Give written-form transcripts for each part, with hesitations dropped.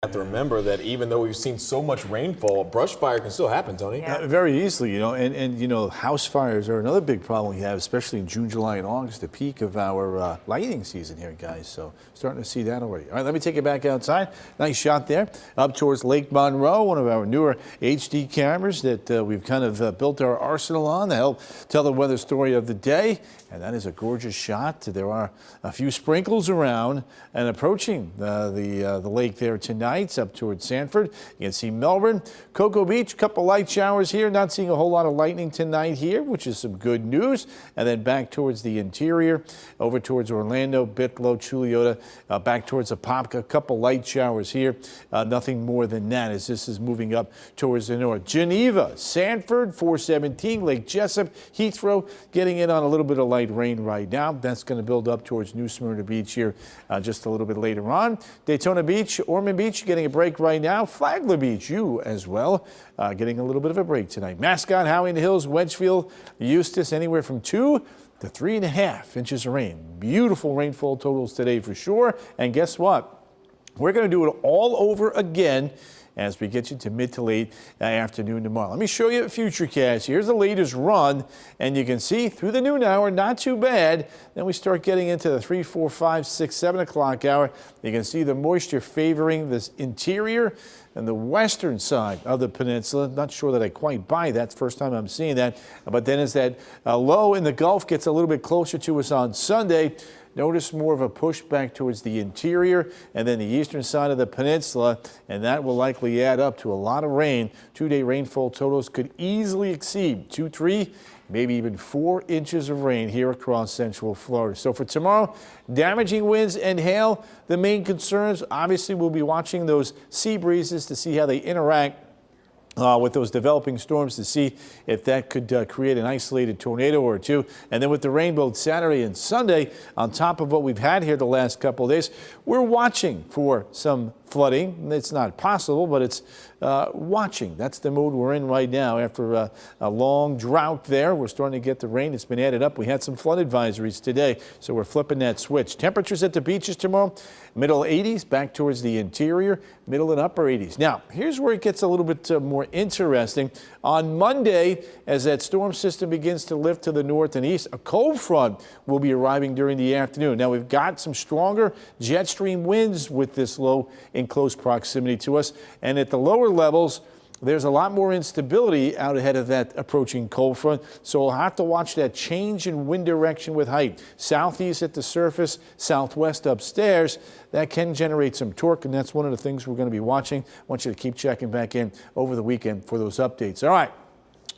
Have to remember that even though we've seen so much rainfall, brush fire can still happen, Tony. Yeah. Very easily, and house fires are another big problem we have, especially in June, July, and August, the peak of our lighting season here, guys. So starting to see that already. All right, let me take you back outside. Nice shot there up towards Lake Monroe, one of our newer HD cameras that we've kind of built our arsenal on to help tell the weather story of the day. And that is a gorgeous shot. There are a few sprinkles around and approaching the lake there tonight. Up towards Sanford. You can see Melbourne, Cocoa Beach, a couple light showers here. Not seeing a whole lot of lightning tonight here, which is some good news. And then back towards the interior, over towards Orlando, Bitlow, Chuliota, back towards Apopka, a couple light showers here. Nothing more than that as this is moving up towards the north. Geneva, Sanford, 417, Lake Jessup, Heathrow, getting in on a little bit of light rain right now. That's going to build up towards New Smyrna Beach here just a little bit later on. Daytona Beach, Ormond Beach, getting a break right now. Flagler Beach, you as well, getting a little bit of a break tonight. Mascot, Howey in the Hills, Wedgefield, Eustis, anywhere from 2 to 3.5 inches of rain. Beautiful rainfall totals today for sure. And guess what? We're going to do it all over again as we get you to mid to late afternoon tomorrow. Let me show you a Futurecast. Here's the latest run, and you can see through the noon hour, not too bad. Then we start getting into the 3, 4, 5, 6, 7 o'clock hour. You can see the moisture favoring this interior and the western side of the peninsula. Not sure that I quite buy that. First time I'm seeing that. But then as that low in the Gulf gets a little bit closer to us on Sunday, notice more of a push back towards the interior and then the eastern side of the peninsula, and that will likely add up to a lot of rain. Two-day rainfall totals could easily exceed 2, 3, maybe even 4 inches of rain here across central Florida. So for tomorrow, damaging winds and hail. The main concerns, obviously, we'll be watching those sea breezes to see how they interact with those developing storms to see if that could create an isolated tornado or two. And then with the rain both Saturday and Sunday, on top of what we've had here the last couple of days, we're watching for some flooding. It's not possible, but it's watching. That's the mode we're in right now after a long drought there. We're starting to get the rain. It's been added up. We had some flood advisories today, so we're flipping that switch. Temperatures at the beaches tomorrow, middle 80s, back towards the interior, middle and upper 80s. Now, here's where it gets a little bit more interesting. On Monday, as that storm system begins to lift to the north and east, a cold front will be arriving during the afternoon. Now, we've got some stronger jet stream winds with this low in close proximity to us, and at the lower levels, there's a lot more instability out ahead of that approaching cold front, so we'll have to watch that change in wind direction with height. Southeast at the surface, southwest upstairs, that can generate some torque, and that's one of the things we're going to be watching. I want you to keep checking back in over the weekend for those updates. All right.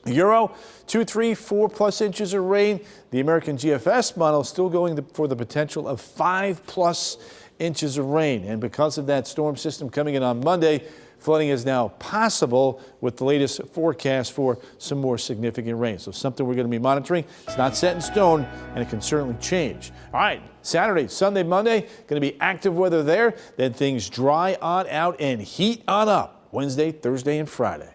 Euro, 2, 3, 4+ inches of rain. The American GFS model still going for the potential of 5+ inches of rain. And because of that storm system coming in on Monday, flooding is now possible with the latest forecast for some more significant rain. So something we're going to be monitoring. It's not set in stone, and it can certainly change. All right, Saturday, Sunday, Monday, going to be active weather there. Then things dry on out and heat on up Wednesday, Thursday, and Friday.